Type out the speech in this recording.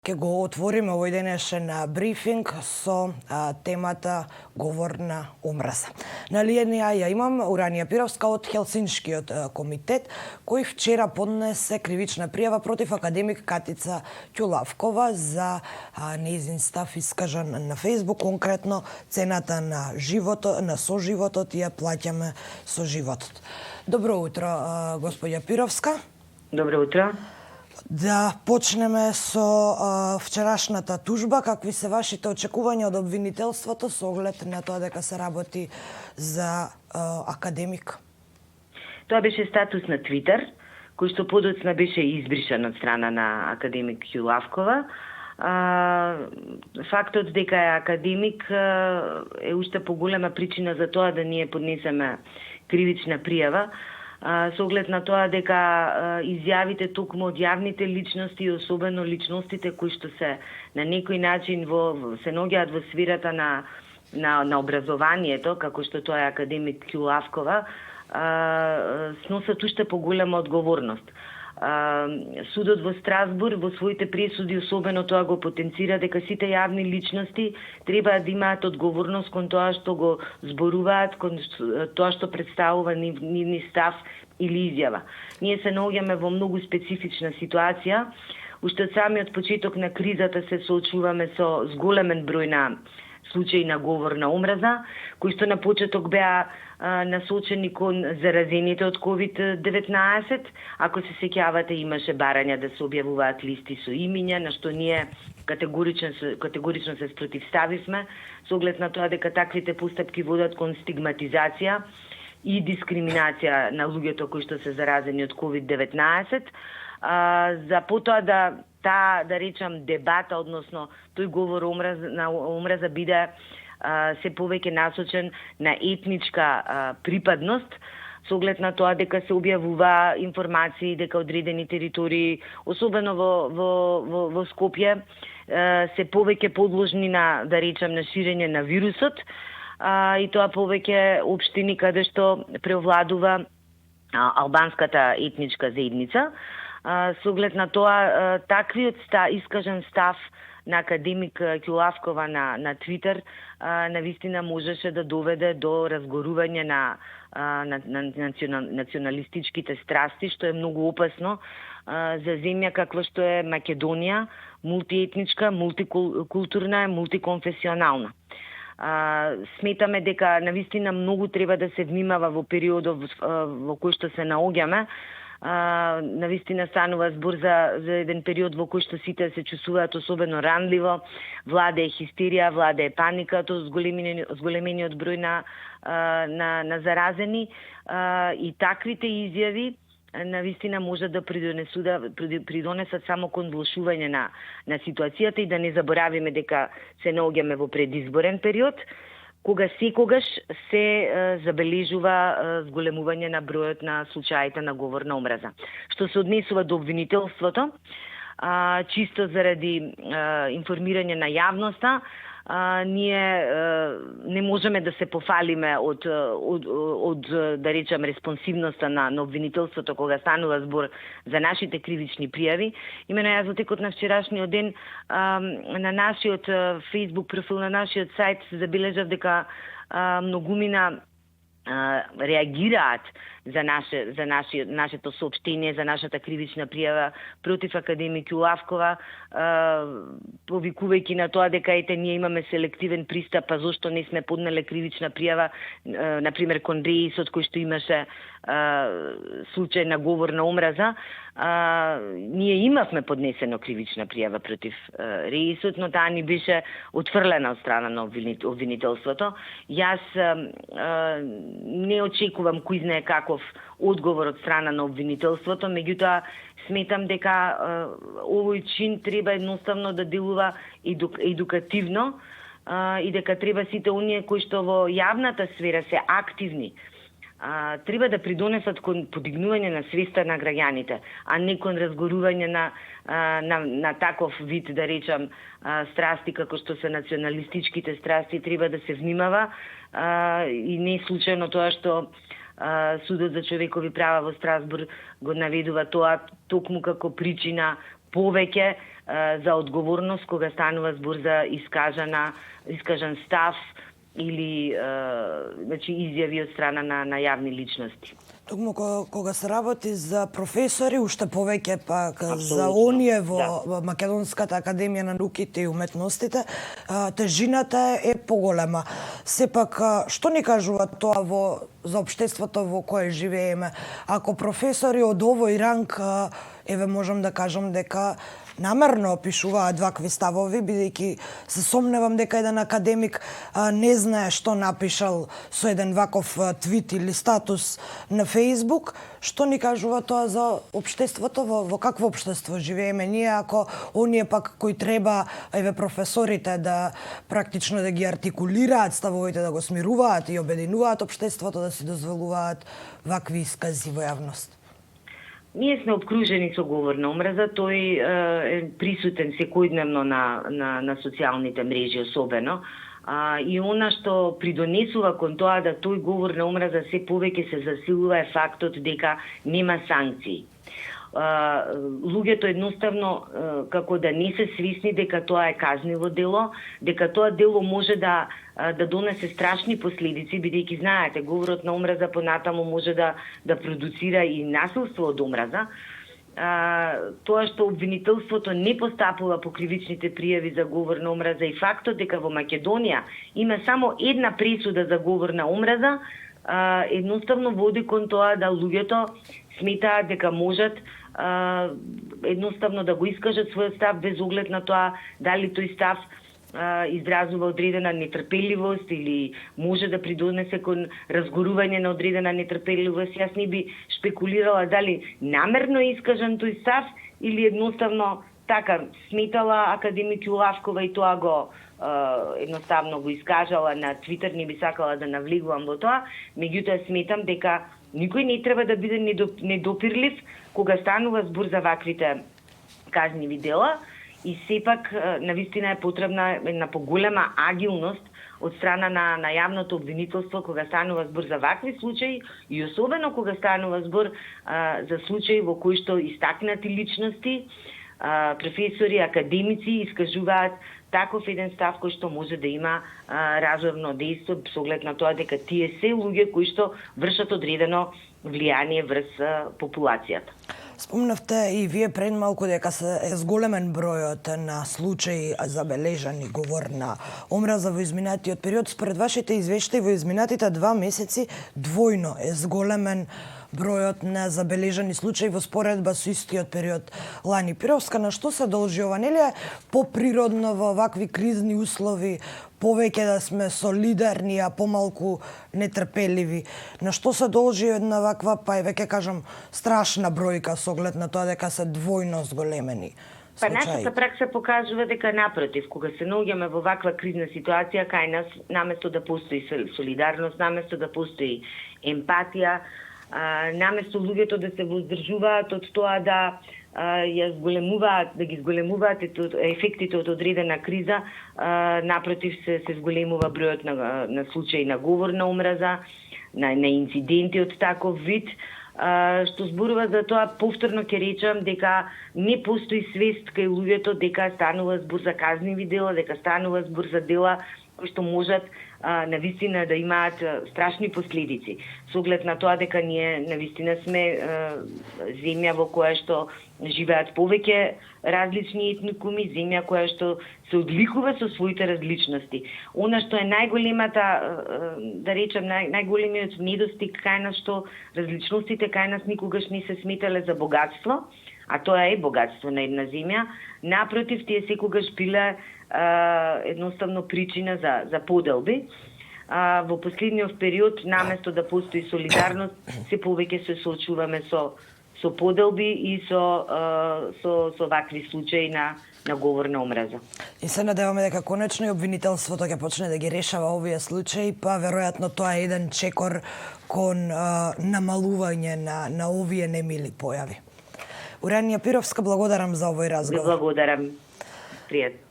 Ке го отвориме овој денешен брифинг со темата говорна омраза. На линија ја имам Уранија Пировска од Хелсиншкиот комитет, кој вчера поднесе кривична пријава против академик Катица Ќулавкова за нејзин став искажан на Фејсбук, конкретно цената на животот, на соживотот ја плаќаме со животот. Добро утро, господја Пировска. Добро утро. Да почнеме со вчерашната тужба. Какви се вашите очекувања од обвинителството со оглед на тоа дека се работи за академик? Тоа беше статус на Твитер, кој што подоцна беше избришан од страна на академик Ќулавкова. Фактот дека е академик е уште поголема причина за тоа да ние поднесеме кривична пријава, со оглед на тоа дека изјавите токму од јавните личности и особено личностите кои што се на некој начин се наоѓаат во сферата на образованието, како што тоа е академик Ќулавкова, сносат уште поголема одговорност. Судот во Страсбург во своите пресуди особено тоа го потенцира дека сите јавни личности треба да имаат одговорност кон тоа што го зборуваат, кон тоа што представува нивни став или изјава. Ние се наоѓаме во многу специфична ситуација. Уште од самиот почеток на кризата се соочуваме со зголемен број на случаи на говор на омраза, кои што на почеток беа насочени кон заразените од COVID-19. Ако се сеќавате, имаше барања да се објавуваат листи со имиња, на што ние категорично се спротивставивме, со оглед на тоа дека таквите постапки водат кон стигматизација и дискриминација на луѓето кои што се заразени од COVID-19. За потоа да речам дебата, односно тој говор на омраза биде се повеќе насочен на етничка припадност, со оглед на тоа дека се објавува информации дека одредени територии, особено во Скопје, се повеќе подложни на, да речем, на ширење на вирусот, и тоа повеќе општини каде што преовладува албанската етничка заедница. Со оглед на тоа, таквиот искажен став на академик Ќулавкова на Твитер навистина можеше да доведе до разгорување на националистичките страсти, што е многу опасно за земја каква што е Македонија, мултиетничка, мултикултурна, мултиконфесионална. Сметаме дека навистина многу треба да се внимава во периодот во кој што се наоѓаме. Навистина станува збор за еден период во кој што сите се чувствуваат особено ранливо, владее хистерија, владее паниката, зголемениот број на заразени, и таквите изјави навистина може да придонесат само кон влошување на ситуацијата, и да не заборавиме дека се наоѓаме во предизборен период, кога секогаш се забележува зголемување на бројот на случаите на говор на омраза. Што се однесува до обвинителството, чисто заради информирање на јавноста, ние не можеме да се пофалиме од да речем респонсивноста на обвинителството кога станува збор за нашите кривични пријави. Имено јас во текот на вчерашниот ден на нашиот Facebook профил, на нашиот сајт забележав дека многумина реагираат за нашето соопштение, за нашата кривична пријава против академик Ќулавкова, повикувајќи на тоа дека ние имаме селективен пристап, па зошто не сме поднеле кривична пријава, например кон Реисот кој што имаше случај на говор на омраза. Ние имавме поднесено кривична пријава против Реисот, но таа ни беше отфрлена од страна на обвинителството. Јас не очекувам кој знае каков одговор од страна на обвинителството, меѓутоа сметам дека овој чин треба едноставно да делува едукативно, и дека треба сите оние кои што во јавната сфера се активни треба да придонесат кон подигнување на свеста на граѓаните, а не кон разгорување на таков вид, да речам, страсти како што се националистичките страсти. Треба да се внимава, и не е случајно тоа што Судот за човекови права во Страсбург го наведува тоа токму како причина повеќе за одговорност кога станува збор за искажан став или значи изјави од страна на јавни личности. Токму кога се работи за професори, уште повеќе пак за Апсолутно, оние во Македонската академија на науките и уметностите, тежината е поголема. Сепак, што ни кажува тоа за општеството во кое живееме? Ако професори од овој ранг, еве можам да кажам дека намерно опишуваат вакви ставови, бидејќи се сомневам дека еден академик не знае што напишал со еден ваков твит или статус на Фејсбук. Што ни кажува тоа за општеството, во какво општество живееме ние, ако оние пак кои треба, еве професорите да практично да ги артикулираат ставовите, да го смируваат и обединуваат општеството, да си дозволуваат вакви искази во јавност? Ние сме обкружени со говор на омраза, тој е присутен секојдневно на социјалните мрежи особено. И она што придонесува кон тоа да тој говор на омраза се повеќе се засилува е фактот дека нема санкции. Луѓето едноставно како да не се свесни дека тоа е казниво дело, дека тоа дело може да донесе страшни последици, бидејќи знаете, говорот на омраза понатаму може да продуцира и насилство од омраза. Тоа што обвинителството не постапува по кривичните пријави за говор на омраза и фактот дека во Македонија има само една пресуда за говор на омраза, едноставно води кон тоа да луѓето сметаат дека можат едноставно да го искажат својот став без оглед на тоа дали тој став изразува одредена нетрпеливост или може да придонесе кон разгорување на одредена нетрпеливост. Јас не би шпекулирала дали намерно е искажан тој став или едноставно така сметала академик Јулавкова и тоа го едноставно го искажала на Твитер, не би сакала да навлегувам во тоа, меѓутоа сметам дека никој не треба да биде недопирлив кога станува збор за ваквите казниви дела и сепак навистина е потребна една поголема агилност од страна на јавното обвинителство кога станува збор за вакви случаи и особено кога станува збор за случаи во кои што истакнати личности, професори, академици искажуваат таков еден став кој што може да има разорно дејство со оглед на тоа дека тие се луѓе кои што вршат одредено влијание врз популацијата. Спомнавте и вие пред малку дека е зголемен бројот на случаи забележани говор на омраза во изминатиот период. Според вашите извештаи во изминатите 2 месеци двојно е зголемен бројот на забележани случаи во споредба со истиот период лани. Пировска, на што се должи ова? Нели е поприродно во вакви кризни услови повеќе да сме солидарни, а помалку нетрпеливи? На што се должи една ваква, па веќе кажам, страшна бројка со оглед на тоа дека се двојно зголемени случаи? Нашата пракса покажува дека напротив, кога се наоѓаме во ваква кризна ситуација, кај нас наместо да постои солидарност, наместо да постои емпатија, наместо луѓето да се воздржуваат од тоа да ја зголемуваат, да ги зголемуваат ефектите од одредена криза, напротив се зголемува бројот на случаи на говор на омраза, на инциденти од таков вид, што зборува за тоа, повторно ќе речам дека не постои свест кај луѓето дека станува збор за казниви дела, дека станува збор за дела кои што можат навистина да имаат страшни последици. Со оглед на тоа дека ние навистина сме земја во која што живеат повеќе различни етникуми, земја која што се одликува со своите различности. Она што е најголемата, да речем, најголемиот недостиг кај нас, што различностите кај нас никогаш не се сметале за богатство, а тоа е богатство на една земја. Напротив, тие секогаш биле едноставно причина за поделби. Во последниот период, наместо да постои солидарност, се повеќе се соочуваме со поделби и со вакви случаи на говор на омраза. И се надеваме дека конечно и обвинителството ќе почне да ги решава овие случаи, па веројатно тоа е еден чекор кон намалување на овие немили појави. Уранија Пировска, благодарам за овој разговор. Благодарам. Пријатно.